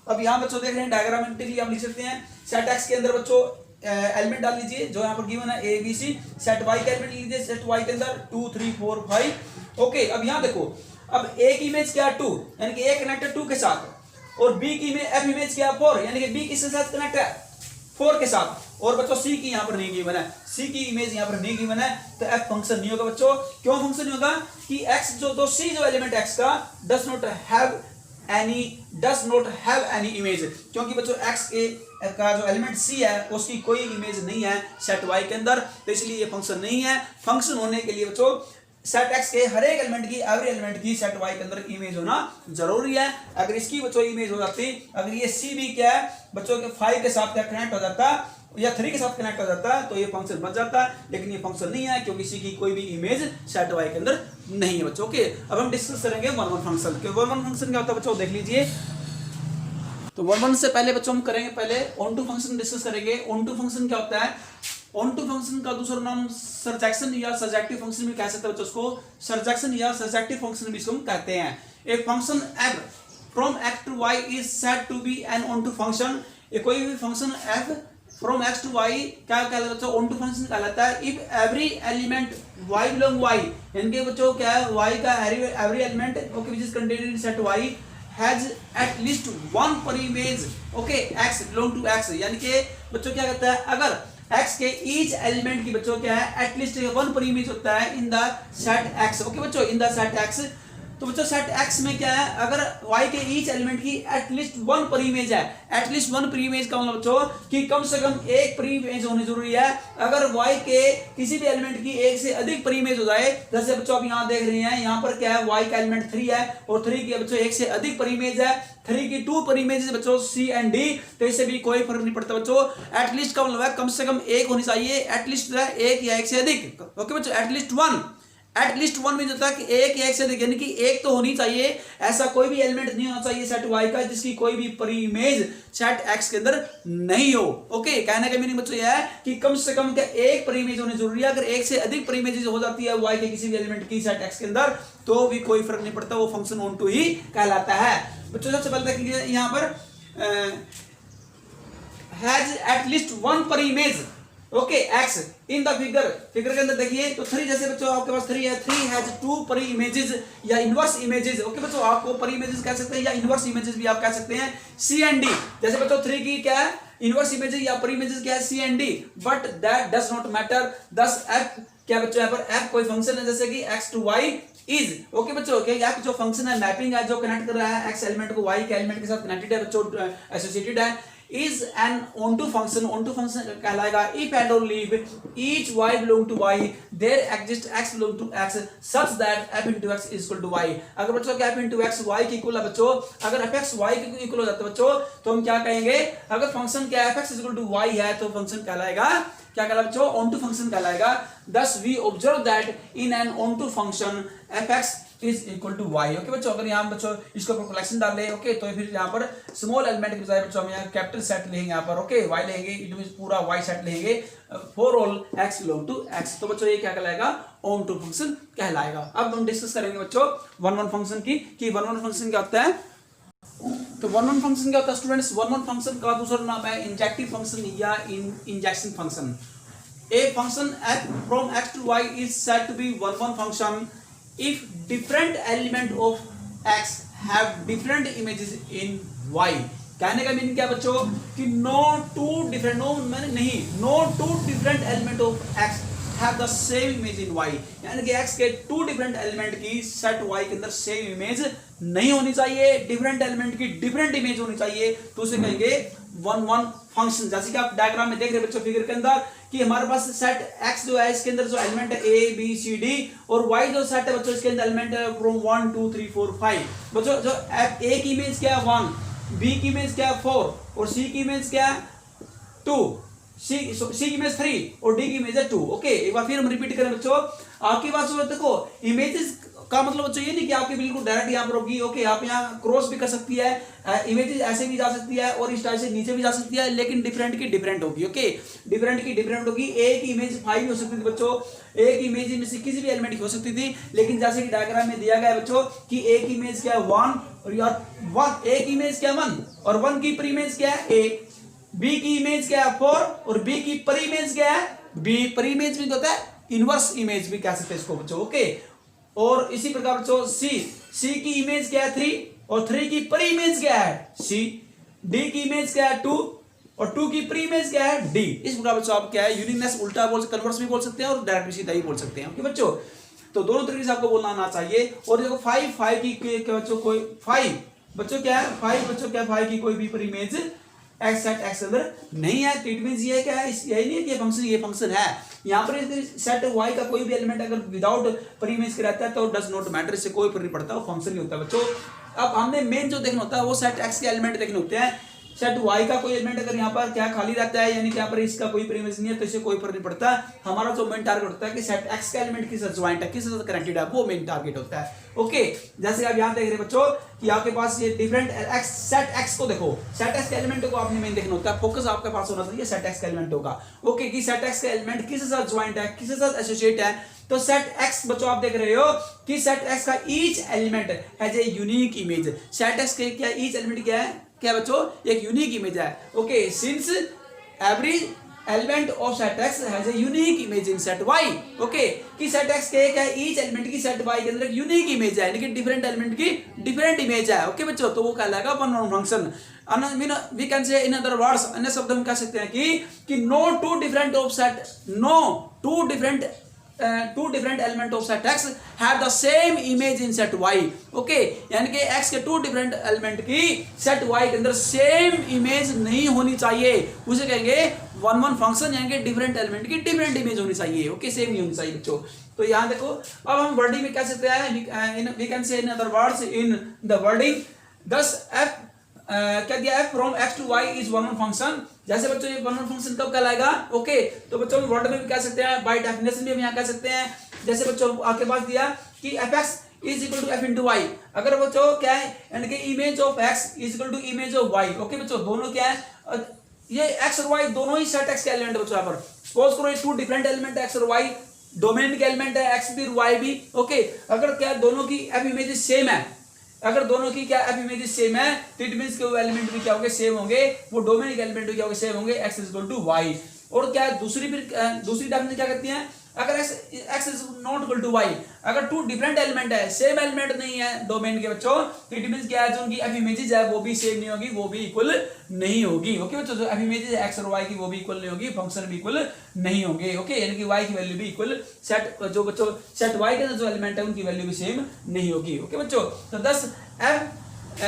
अब यहां बच्चों देख रहे हैं डायग्रामेटिकली आप लिख सकते हैं, सेट x के अंदर बच्चों एलिमेंट डाल लीजिए जो यहाँ पर गिवन है a b c, set y का एलिमेंट लीजिए सेट y के अंदर 2 3 4 5। ओके अब यहां देखो, अब a की इमेज क्या है? 2, यानी कि a कनेक्टेड 2 के साथ, और b की इमेज f इमेज क्या है? 4, यानी कि b किसके साथ कनेक्ट है? 4 के साथ। और बच्चों c की यहाँ पर नहीं गिवन है, c की इमेज यहाँ पर नहीं गिवन है, तो f फंक्शन नहीं होगा बच्चों। क्यों फंक्शन नहीं होगा? कि x जो c जो एलिमेंट x का does not have any image, क्योंकि बच्चों x का जो एलिमेंट c है उसकी कोई इमेज नहीं है सेट y के अंदर, तो इसलिए ये फंक्शन नहीं है। फंक्शन होने के लिए बच्चों सेट x के हर एक एलिमेंट की, एवरी एलिमेंट की सेट y के अंदर इमेज होना जरूरी है। अगर इसकी बच्चों इमेज हो जाती, अगर ये c भी क्या है बच्चों के 5 के साथ क्या कनेक्ट हो जाता या 3 के साथ कनेक्ट हो जाता है, तो ये फंक्शन बच जाता, लेकिन ये फंक्शन नहीं है क्योंकि इसी की कोई भी इमेज सेट y के अंदर नहीं है बच्चों। ओके अब हम डिस्कस करेंगे one one function. One one function क्या होता है बच्चों देख लीजिए। तो वन वन से पहले बच्चों हम करेंगे पहले ऑन टू फंक्शन डिस्कस करेंगे। ऑन टू फंक्शन क्या होता है? ऑन टू फंक्शन का दूसरा नाम सरजैक्शन या सर्जेक्टिव फंक्शन भी कह सकते हैं बच्चों, उसको सरजैक्शन या सर्जेक्टिव फंक्शन भी इसको हम कहते हैं। एक function f from x to y is said to be an onto function. कोई भी function f from x to y क्या कहलाता है बच्चों? ऑन टू फंक्शन कहलाता है। If every element y belong y, यानी कि बच्चों क्या है y का every element okay which is contained in set y has at least one preimage okay x belong to x, यानी कि बच्चों क्या कहता है अगर x के ईच एलिमेंट की बच्चों क्या है एटलीस्ट वन पर इमेज होता है in the set x। Okay बच्चों इन द सेट x, तो बच्चों सेट x में क्या है अगर y के ईच एलिमेंट की एटलीस्ट वन पर इमेज है, एटलीस्ट वन पर इमेज का मतलब बच्चों कि कम से कम एक पर इमेज होनी जरूरी है। अगर y के किसी भी एलिमेंट की एक से अधिक पर इमेज हो जाए, जैसे बच्चों आप यहाँ देख रहे हैं यहाँ पर क्या है y का एलिमेंट 3 है और 3 की बच्चों एक से अधिक पर इमेज है, 3 की 2 पर इमेज है बच्चों c एंड d, तो इससे भी कोई फर्क नहीं पड़ता बच्चों। एटलीस्ट का मतलब है कम से कम एक होनी चाहिए, एटलीस्ट एक या एक से अधिक। ओके बच्चों एटलीस्ट वन में जो होता है कि एक या एक से अधिक, यानी कि एक तो होनी चाहिए। ऐसा कोई भी एलिमेंट नहीं होना चाहिए सेट y का जिसकी कोई भी पर इमेज सेट x के अंदर नहीं हो। ओके कहने का मीनिंग बच्चों यह है कि कम से कम क्या एक पर इमेज होनी जरूरी है। अगर एक से अधिक पर इमेज हो जाती है y के किसी भी एलिमेंट की सेट x के अंदर तो भी कोई फर्क नहीं पड़ता, वो फंक्शन ऑन टू ही कहलाता है बच्चों। सबसे पहले देखिए यहाँ पर has at least one preimage okay x in the figure के अंदर देखिए तो 3 जैसे बच्चों आपके पास 3 है, 3 हैज 2 पर इमेजेस या इनवर्स इमेजेस। ओके बच्चों आपको पर इमेजेस कह सकते हैं या इनवर्स इमेजेस भी आप कह सकते हैं। c एंड d जैसे बच्चों 3 की क्या है इनवर्स इमेजेस या पर इमेजेस क्या है c and d, but that does not matter. दस f क्या बच्चों यहाँ पर f कोई फंक्शन है जैसे कि x to y is okay बच्चों f जो फंक्शन है मैपिंग है जो कनेक्ट कर रहा है x एलिमेंट को y के एलिमेंट के साथ कनेक्टेड है बच्चों, एसोसिएटेड है, is an onto function कहलाएगा if and only if each y belong to y there exists x belong to x such that f into x is equal to y। अगर बच्चों क्या f into x y की इक्वल है बच्चों, अगर fx y की इक्वल हो जाता है बच्चों तो हम क्या कहेंगे अगर फंक्शन क्या fx is equal to y है तो फंक्शन कहलाएगा क्या कहलाएगा बच्चों, ऑन टू फंक्शन कहलाएगा। Thus we observe that in an onto function f x is equal to y. Okay बच्चों, अगर यहाँ बच्चों इसको कलेक्शन डाल ले, ओके, तो फिर यहाँ पर स्मॉल एलिमेंट के बजाय बच्चों हम यहाँ कैपिटल सेट लेंगे यहाँ पर, ओके, वाई लेंगे, इट मींस पूरा वाई सेट लेंगे for all x belong to x. तो बच्चों ये क्या कहलाएगा, ऑन टू फंक्शन कहलाएगा। अब हम डिस्कस करेंगे बच्चों वन वन फंक्शन की, कि वन वन फंक्शन क्या होता है। तो वन वन फंक्शन क्या होता है स्टूडेंट्स, वन वन फंक्शन का दूसरा नाम है इंजेक्टिव फंक्शन या injection function. A function f from x to y is said to be one function if different element of x have different images in y। कहने का मीनिंग क्या बच्चों, कि no two different element of x have the same image in y, यानी कि x के टू डिफरेंट एलिमेंट की सेट y के अंदर सेम इमेज नहीं होनी चाहिए, डिफरेंट एलिमेंट की डिफरेंट इमेज होनी चाहिए, तो उसे कहेंगे वन वन फंक्शन। जैसे कि आप डायग्राम में देख रहे हैं बच्चों फिगर के अंदर, कि हमारे पास सेट x जो है इसके अंदर जो एलिमेंट है a b c d, और y जो सेट है बच्चों इसके अंदर एलिमेंट है फ्रॉम 1 2 3 4 5। बच्चों जो a की इमेज क्या है 1, b की इमेज क्या है 4, और c की इमेज क्या है 2, सी की इमेज 3 और डी की इमेज है 2। ओके, एक बार फिर हम रिपीट करें बच्चों, आपकी बात सुनो, देखो इमेजेस का मतलब बच्चों ये नहीं कि आपकी बिल्कुल डायरेक्ट यहाँ पर होगी, ओके, आप यहाँ क्रॉस भी कर सकती है, इमेजेस ऐसे भी जा सकती है और इस टाइप से नीचे भी जा सकती है, लेकिन डिफरेंट की डिफरेंट होगी। ओके, डिफरेंट की डिफरेंट होगी। ए की इमेज 5 हो सकती थी बच्चों, ए की इमेज में से किसी भी एलिमेंट की हो सकती थी, लेकिन जैसे कि डायग्राम में दिया गया है बच्चों कि ए की इमेज क्या है 1, और यार 1 ए की इमेज क्या है 1, और 1 की पर इमेज क्या है ए, बी की इमेज क्या है 4, और बी की पर इमेज क्या है बी। पर इमेज भी होता है इनवर्स इमेज भी कह सकते हैं इसको बच्चों। ओके, और इसी प्रकार बच्चों सी की इमेज क्या है 3, और 3 की पर इमेज क्या है सी, डी की इमेज क्या है 2, और 2 की पर इमेज क्या है डी। इस प्रकार बच्चों आप क्या है यूनिकनेस उल्टा बोल कन्वर्स भी बोल सकते हैं और डायरेक्ट भी सीधा भी बोल सकते हैं। ओके बच्चों, तो दोनों तरीके से आपको बोलना आना चाहिए। और देखो 5 की बच्चों कोई 5 बच्चों क्या है 5 बच्चों क्या 5 की कोई भी पर इमेज एक्स सेट एक्स अंदर नहीं है, तो इट मींस ये क्या है, यही नहीं है कि ये फंक्शन है। यहाँ पर सेट y का कोई भी एलिमेंट अगर विदाउट पर इमेज के रहता है तो डज नॉट मैटर, इससे कोई फर्क नहीं पड़ता, वो फंक्शन ही होता है बच्चों। अब हमने मेन जो देखना होता है वो सेट x के एलिमेंट देखने होते हैं। सेट y का कोई एलिमेंट अगर यहाँ पर क्या खाली रहता है, यानी कि यहाँ पर इसका कोई प्रीमिस नहीं है, तो इससे कोई फर्क नहीं पड़ता। हमारा जो मेन टारगेट होता है कि सेट x का एलिमेंट किस साथ ज्वाइंट है, किस साथ कनेक्टेड है, वो मेन टारगेट होता है। ओके, जैसे आप यहाँ देख रहे हैं बच्चों कि आपके पास ये डिफरेंट x सेट x को देखो, सेट x के एलिमेंट को आपने मेन देखना होता है, फोकस आपके पास होना चाहिए सेट x का एलिमेंट होगा। ओके, कि सेट x का एलिमेंट किस साथ ज्वाइंट है, किस साथ एसोसिएट है। तो सेट x बच्चों आप देख रहे हो कि सेट x का each element has a unique image. Set x के क्या ईच एलिमेंट क्या है, क्या बच्चों, एक यूनिक इमेज है। Okay, since every element of set x has a unique image in set y। Okay, कि सेट x के क्या है ईच एलिमेंट की सेट y के अंदर एक यूनिक इमेज है, यानी कि डिफरेंट एलिमेंट की डिफरेंट इमेज है। ओके बच्चों, तो वो कहलाएगा one one function. We can say in other words, अन्य शब्द हम कह सकते हैं कि no two different of set, no two different element of set x have the same image in set y। Okay, यानी कि x के टू डिफरेंट एलिमेंट की सेट y के अंदर सेम इमेज नहीं होनी चाहिए, उसे कहेंगे वन वन फंक्शन, यानी कि डिफरेंट एलिमेंट की डिफरेंट इमेज होनी चाहिए। ओके, सेम नहीं होनी चाहिए बच्चों। तो यहाँ देखो, अब हम वर्डिंग में कह सकते हैं, we can say in other words in the wording, thus f क्या दिया है from x to y is one one function. जैसे बच्चों ये वन वन फंक्शन कब कहलाएगा। ओके, तो बच्चों हम वर्ड में भी कह सकते हैं, बाय डेफिनेशन भी हम यहाँ कह सकते हैं। जैसे बच्चों आपके पास दिया कि fx is equal to f into y, अगर बच्चों क्या है, यानी कि image of x is equal to image of y। Okay बच्चों, दोनों क्या है, ये x और y दोनों ही सेट x के एलिमेंट बच्चों। यहाँ पर सपोज करो ये टू डिफरेंट एलिमेंट है x और y, डोमेन के एलिमेंट है x भी y भी। ओके, अगर क्या दोनों की f इमेजेस सेम है, अगर दोनों की क्या f इमेजेस सेम है, तो इट मींस के वो एलिमेंट भी क्या होंगे सेम होंगे, वो डोमेन के एलिमेंट भी क्या होंगे सेम होंगे, x is equal to y। और क्या दूसरी डेफिनेशन क्या करती है, अगर x is not equal to y, अगर टू डिफरेंट एलिमेंट है, सेम एलिमेंट नहीं है डोमेन के बच्चों, तो इट मींस क्या है, जो उनकी f इमेजेस है वो भी सेम नहीं होगी, वो भी इक्वल नहीं होगी। ओके बच्चों, जो f इमेजेस है x और y की वो भी इक्वल नहीं होगी, फंक्शन भी इक्वल नहीं होंगे। ओके, यानी कि y की वैल्यू भी इक्वल सेट जो बच्चों सेट y के अंदर जो एलिमेंट है उनकी वैल्यू भी सेम नहीं होगी। ओके बच्चों, तो दस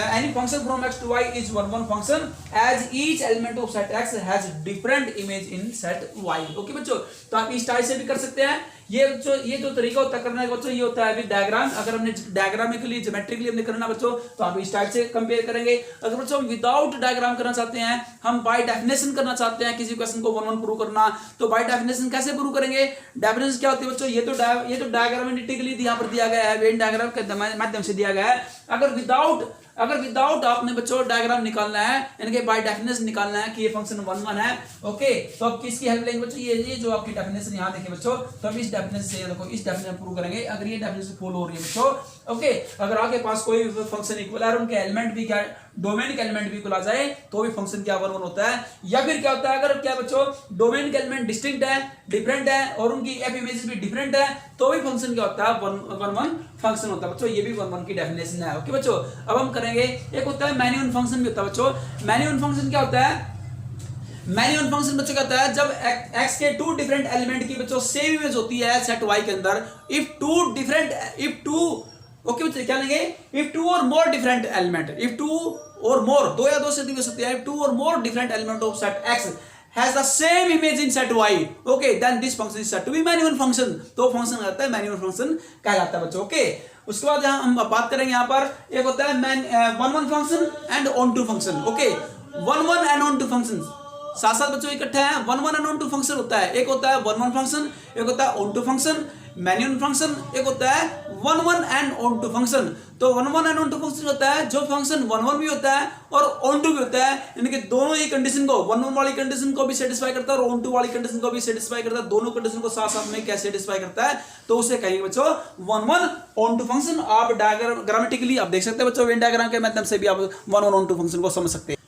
any function from x to y is one function as each element of set x has different image in set y। Okay बच्चों, तो आप इस टाइप से भी कर सकते हैं, ये जो तरीका होता है करने का बच्चों, ये होता है विद डायग्राम। अगर हमने डायग्रामिकली ज्योमेट्रिकली हमने करना बच्चों तो आप इस टाइप से कंपेयर करेंगे। अगर बच्चों हम विदाउट डायग्राम करना चाहते हैं, हम बाय डेफिनेशन करना चाहते हैं किसी क्वेश्चन को वन वन प्रूव करना, तो बाय डेफिनेशन कैसे प्रूव करेंगे? डेफिनेशन क्या होती है बच्चों? ये तो डायग्रामेटिकली यहाँ पर दिया गया है, वेन डायग्राम के माध्यम से दिया गया है। अगर विदाउट आपने बच्चों डायग्राम निकालना है, यानी कि बाय डेफिनेशन निकालना है कि ये फंक्शन वन वन है, ओके, तो आप किसकी हेल्प लेंगे बच्चों? ये जो आपकी डेफिनेशन यहाँ देखिए बच्चों, तो हम इस डेफिनेशन से देखो इस डेफिनेशन प्रूव करेंगे। अगर ये डेफिनेशन फॉलो हो रही है बच्चों, ओके, अगर आपके पास कोई फंक्शन इक्वल है और उनके एलिमेंट भी क्या डोमेन के एलिमेंट भी इक्वल आ जाए तो भी फंक्शन क्या वन वन होता है। या फिर क्या होता है, अगर क्या बच्चों डोमेन के एलिमेंट डिस्टिंक्ट है, डिफरेंट है और उनकी एफ इमेजेस भी डिफरेंट है, तो भी फंक्शन क्या होता है? वन वन फंक्शन होता है बच्चों। ये भी वन वन की डेफिनेशन है, ओके बच्चों। अब हम करेंगे, एक होता है मैनी वन फंक्शन भी होता है बच्चों। मैनी वन फंक्शन क्या होता है? मैनी वन फंक्शन बच्चों क्या होता है? जब x के टू डिफरेंट एलिमेंट की बच्चों सेम इमेज होती है सेट y के अंदर, इफ टू ओके बच्चों क्या लेंगे? इफ टू और more different element, if two और मोर, दो या दो से अधिक हो सकते हैं, इफ टू और more different element of set x has the same image in set y, okay, then this function is said to be many one function। तो फंक्शन कहलाता है many one function कहलाता है बच्चों, ओके। उसके बाद यहाँ हम बात करेंगे, यहाँ पर एक होता है one one function and onto function, okay. One one and onto function साथ साथ बच्चों इकट्ठे हैं। One one and onto function होता है, एक होता है वन वन फंक्शन, एक होता है onto function. Many one function एक होता है one one and onto function. तो one one and onto function होता है जो फंक्शन वन वन भी होता है और ऑन टू भी होता है, यानी कि दोनों ही कंडीशन को, वन वन वाली कंडीशन को भी सेटिस्फाई करता है और ऑन टू वाली कंडीशन को भी सेटिस्फाई करता है। दोनों कंडीशन को साथ साथ में क्या सेटिस्फाई करता है, तो उसे कहेंगे बच्चों one one onto function. आप डायग्रामेटिकली आप देख सकते हैं बच्चों, वेन डायग्राम के माध्यम से भी आप one one onto function को समझ सकते हैं।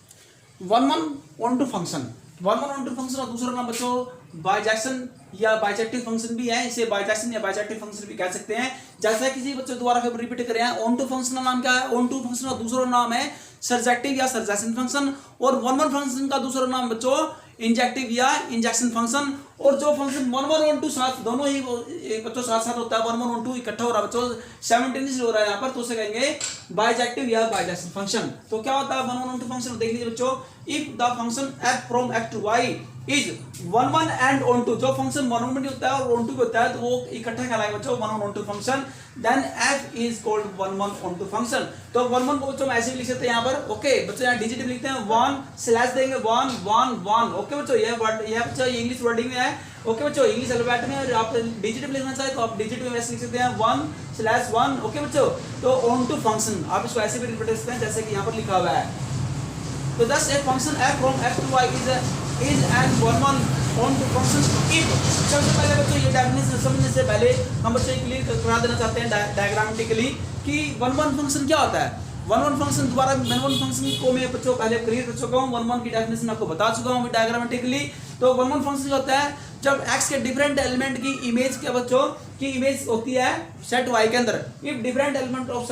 One one onto function, one one onto function और दूसरा नाम बच्चों बाइजेक्शन या बाइजेक्टिव फंक्शन भी है, इसे बाइजेक्शन या बाइजेक्टिव फंक्शन भी कह सकते हैं। जैसा किसी बच्चों दोबारा फिर रिपीट करें, ऑन टू फंक्शन का नाम क्या है? ऑन टू फंक्शन का दूसरा नाम है सर्जेक्टिव या सर्जेक्शन फंक्शन, और वन वन फंक्शन का दूसरा नाम बच्चों इंजेक्टिव या इंजेक्शन फंक्शन। और जो function one one onto साथ दोनों ही बच्चों साथ साथ होता है, वन वन ऑन टू इकट्ठा हो रहा है बच्चों, साइमल्टेनियसली हो रहा है यहाँ पर, तो उसे कहेंगे बाइजेक्टिव या बाइजेक्शन फंक्शन। तो क्या होता है one one onto function? देख लीजिए बच्चों, if the function f from x to y is one one and onto, जो फंक्शन वन वन में होता है और ऑन टू भी होता है तो वो इकट्ठा कहलाएगा बच्चों one one onto function, then f is called one one onto function. तो वन वन को बच्चों ऐसे भी लिख सकते हैं यहाँ पर, ओके बच्चों, यहाँ डिजिट लिखते हैं वन स्लैश देंगे वन वन वन, ओके बच्चों, ये वर्ड ये बच्चों इंग्लिश वर्डिंग में है, ओके बच्चों, इंग्लिश अल्फाबेट में। आप डिजिट में लिखना चाहे तो आप डिजिट में वैसे लिख सकते हैं वन स्लैश वन, ओके बच्चों। तो ऑन टू फंक्शन आप इसको ऐसे भी रिपीट कर सकते हैं जैसे कि यहाँ पर लिखा हुआ है। तो thus a function f from x to y is an one one on to function if। सबसे पहले बच्चों ये डेफिनेशन समझने से पहले हम बच्चों क्लियर करा देना चाहते हैं डायग्रामेटिकली कि वन वन फंक्शन क्या होता है। वन वन फंक्शन दोबारा वन वन फंक्शन को मैं बच्चों पहले क्लियर कर चुका हूँ, वन वन की डेफिनेशन आपको बता चुका हूँ डायग्रामेटिकली। तो वन वन फंक्शन क्या होता है? जब x के डिफरेंट एलिमेंट की इमेज के बच्चों की इमेज होती है सेट y के अंदर, if different element of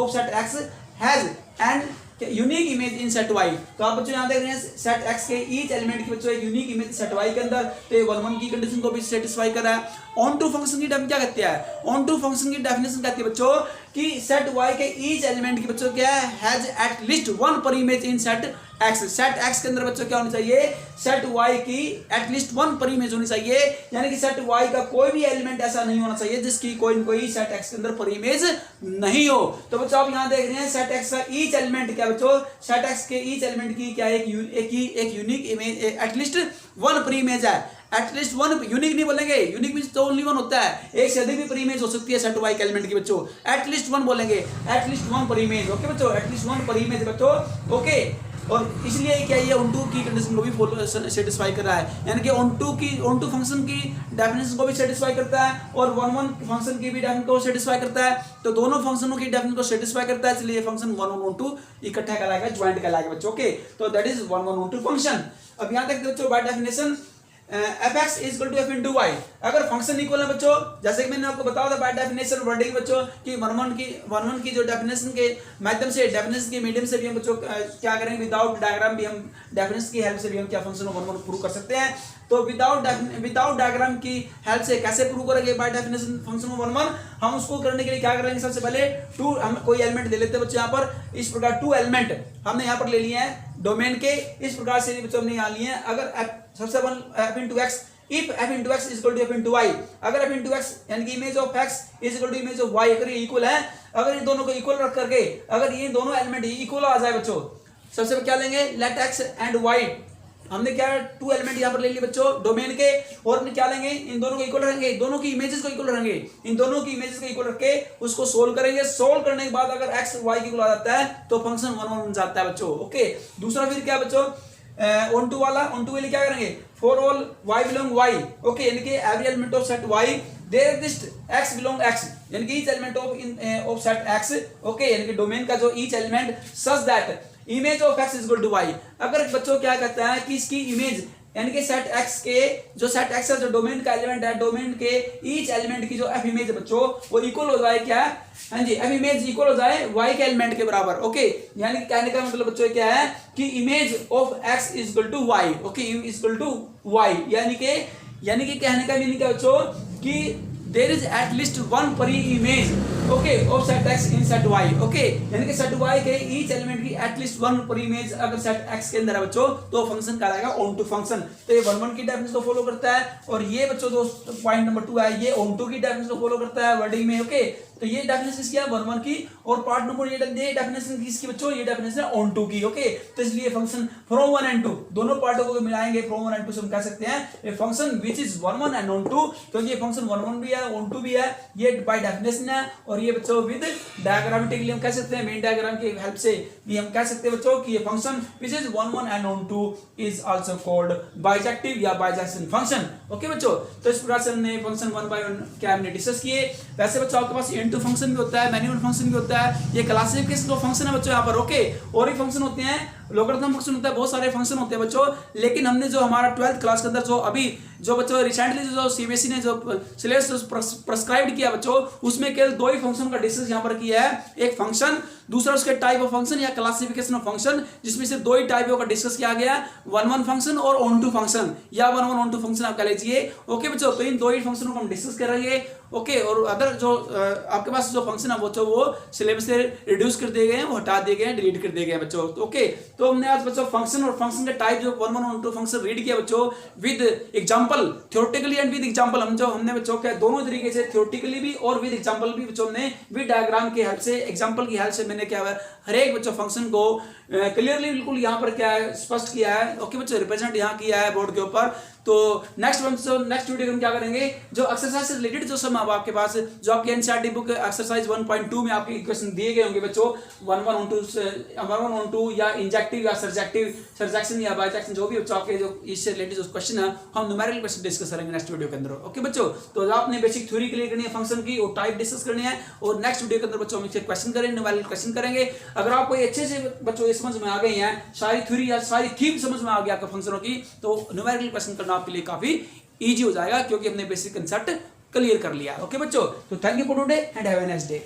set x has and unique image in set y। तो आप बच्चों यहाँ देख रहे हैं सेट x के ईच एलिमेंट की बच्चों एक यूनिक इमेज सेट y के अंदर, तो ये वन वन की कंडीशन को भी सेटिस्फाई कर रहा है। ऑन टू फंक्शन की डेफिनेशन क्या कहती है? ऑन टू फंक्शन की डेफिनेशन कहती है बच्चों कि सेट y के ईच एलिमेंट की बच्चों क्या है? हैज एट लीस्ट वन पर image in set x। Set x के अंदर बच्चों क्या होनी चाहिए? सेट y की एटलीस्ट वन पर इमेज होनी चाहिए, यानी कि सेट y का कोई भी एलिमेंट ऐसा नहीं होना चाहिए जिसकी कोई न कोई सेट x के अंदर पर इमेज नहीं हो। तो बच्चों आप यहाँ देख रहे हैं सेट x का ईच एलिमेंट क्या बच्चों? सेट x के ईच एलिमेंट की क्या एक यूनिक इमेज, एटलीस्ट वन पर इमेज है। एटलीस्ट वन, यूनिक नहीं बोलेंगे, यूनिक मींस तो ओनली वन होता है, एक से अधिक भी पर इमेज हो सकती है सेट y के एलिमेंट की बच्चों। एटलीस्ट वन बोलेंगे, at least one preimage, okay बच्चों, एटलीस्ट वन पर इमेज बच्चों, ओके। और इसलिए क्या ये ऑन टू की कंडीशन को भी सेटिस्फाई कर रहा है, यानी कि ऑन टू फंक्शन की डेफिनेशन को भी सेटिस्फाई करता है और वन वन फंक्शन की भी डेफिनेशन को सेटिस्फाई करता है। तो दोनों फंक्शनों की डेफिनेशन को सेटिस्फाई करता है, इसलिए function one one onto इकट्ठा कहलाएगा, ज्वाइंट कहलाएगा बच्चों, ओके। तो that is one one onto function. अब यहाँ तक बच्चों by definition fx is equal to f into y। अगर फंक्शन इक्वल है बच्चों, जैसे कि मैंने आपको बताया था बाय डेफिनेशन वर्डिंग बच्चों कि वन वन की जो डेफिनेशन के माध्यम से, डेफिनेशन के मीडियम से भी हम बच्चों क्या करेंगे, विदाउट डायग्राम भी हम डेफिनेशन की हेल्प से भी हम क्या फंक्शन वन वन प्रूव कर सकते हैं। तो विदाउट डायग्राम की हेल्प से कैसे प्रूव करेंगे by definition function one one? हम उसको करने के लिए क्या करेंगे, सबसे पहले टू, हम कोई एलिमेंट ले लेते हैं बच्चों, यहाँ पर इस प्रकार टू एलिमेंट हमने यहाँ पर ले लिए हैं डोमेन के, इस प्रकार से बच्चों हमने यहाँ लिए हैं। अगर सबसे f into x if f into x is equal to f into y, अगर f इंटू एक्स यानी कि image of x is equal to image of y अगर ये इक्वल है, अगर इन दोनों को इक्वल रख करके अगर ये दोनों एलिमेंट इक्वल आ जाए बच्चों, सबसे पहले क्या लेंगे, लेट x एंड y, हमने क्या टू एलिमेंट यहाँ पर ले लिए बच्चों डोमेन के, और हमने क्या लेंगे, इन दोनों को इक्वल रखेंगे, दोनों की इमेजेस को इक्वल रखेंगे, इन दोनों की इमेजेस को इक्वल रख के उसको सोल्व करेंगे। सोल्व करने के बाद अगर x y की इक्वल आ जाता है तो फंक्शन 1 1 बन जाता है बच्चों। ओके, दूसरा फिर क्या बच्चों, ऑन टू वाला, ऑन टू वाले क्या करेंगे, for all y belong y, okay, यानी कि every element of set y there exist x belong x, यानी कि each element of set x, okay, यानी कि डोमेन का जो each element such that image of x is equal to y, अगर बच्चों क्या कहता है कि इसकी इमेज यानी कि सेट x के जो सेट x है जो डोमेन का एलिमेंट है, डोमेन के ईच एलिमेंट की जो f इमेज है बच्चों वो इक्वल हो जाए, क्या है, हाँ जी, f इमेज इक्वल हो जाए y के एलिमेंट के बराबर। ओके, यानी कि कहने का मतलब बच्चों क्या है कि image of x is equal to y, okay, is equal to y, यानी कि कहने का मीनिंग क्या बच्चों कि there is at least one preimage, okay, of set x in set y, okay, यानी कि सेट y के ईच एलिमेंट की at least one preimage अगर सेट x के अंदर है बच्चों तो फंक्शन कहलाएगा ऑन टू फंक्शन। तो ये 1 1 की डेफिनेशन को फॉलो करता है, और ये बच्चों दोस्त पॉइंट नंबर 2 है, ये ऑन टू की डेफिनेशन को फॉलो करता है वर्डिंग में। ओके, तो ये डेफिनेशन इसकी है 1 1 की, और पार्ट नंबर ये डेफिनेशन किसकी बच्चों, ये डेफिनेशन है ऑन टू की। ओके, तो इसलिए फंक्शन फ्रॉम 1 एंड 2 दोनों पार्टों को मिलाएंगे, फ्रॉम 1 एंड 2 से हम कह सकते हैं ये function which is 1 1 and onto, क्योंकि ये फंक्शन 1 1 भी है ऑन टू भी है, ये बाय डेफिनेशन है, और ये बच्चों विद डायग्रामेटिकली हम कह सकते हैं, मेन डायग्राम की हेल्प से भी हम कह सकते हैं बच्चों कि ये function which is 1 1 and on two is also called bijective या बाइजेक्शन फंक्शन। ओके बच्चों, तो इस प्रकार से हमने फंक्शन 1 बाय 1 क्या हमने डिस्कस किए। वैसे बच्चों आपके पास इनटू फंक्शन भी होता है, मैन्युअल फंक्शन भी होता है, ये क्लासिफिकेशन का फंक्शन है बच्चों यहाँ पर। ओके, और ही फंक्शन होते हैं, लोगरिथम फंक्शन होता है, बहुत सारे फंक्शन होते हैं बच्चों, लेकिन हमने जो हमारा 12th क्लास के अंदर जो अभी जो बच्चों रिसेंटली जो सीबीएसई ने जो सिलेबस प्रेस्क्राइब किया बच्चों, उसमें केवल 2 ही फंक्शन का डिस्कस यहाँ पर किया है, एक फंक्शन, दूसरा उसके टाइप ऑफ फंक्शन या क्लासिफिकेशन ऑफ फंक्शन, जिसमें सिर्फ 2 ही टाइप का डिस्कस किया गया, 1 1 फंक्शन और ऑन टू फंक्शन या 1 1 ऑन टू फंक्शन आप कह लीजिए। ओके बच्चों, तो इन 2 ही फंक्शनों को हम डिस्कस करेंगे। ओके, और अदर जो आपके पास जो फंक्शन है बच्चों वो सिलेबस से रिड्यूस कर दिए गए हैं, वो हटा दिए गए हैं, डिलीट कर दिए गए हैं बच्चों। ओके, तो हमने आज बच्चों फंक्शन और फंक्शन के टाइप जो 1 1 ऑन टू फंक्शन रीड किया बच्चों with example, theoretically and with example, हमने बच्चों क्या दोनों तरीके से थ्योरेटिकली भी और विद एग्जांपल भी बच्चों ने विद डायग्राम की हेल्प से, एग्जांपल की हेल्प से मैंने क्या हर एक बच्चों फंक्शन को क्लियरली बिल्कुल यहाँ पर क्या है स्पष्ट किया है। ओके बच्चों, रिप्रेजेंट यहाँ किया है बोर्ड के ऊपर। तो नेक्स्ट वीडियो हम क्या करेंगे, जो एक्सरसाइज से रिलेटेड जो सब आपके पास जो आपके एनसीईआरटी बुक एक्सरसाइज 1.2 में आपके क्वेश्चन दिए गए होंगे बच्चों, 1 1 ऑन टू या इंजेक्टिव या सर्जेक्शन या बाइजेक्शन, जो भी बच्चों आपके जो इससे रिलेटेड जो क्वेश्चन है हम न्यूमेरिकल क्वेश्चन डिस्कस करेंगे नेक्स्ट वीडियो के अंदर। ओके बच्चों, तो आपने बेसिक थ्योरी क्लियर करनी है फंक्शन की और टाइप डिस्कस करनी है, और नेक्स्ट वीडियो के अंदर बच्चों हम इससे क्वेश्चन करेंगे, न्यूमेरिकल क्वेश्चन करेंगे। अगर आपको अच्छे से बच्चों ये समझ में आ गई है, सारी थ्योरी या सारी थीम समझ में आ गया आपका फंक्शनों की, तो न्यूमेरिकल क्वेश्चन करना आपके लिए काफी इजी हो जाएगा, क्योंकि हमने बेसिक कंसेप्ट क्लियर कर लिया। ओके बच्चों, तो thank you for today and have a nice day.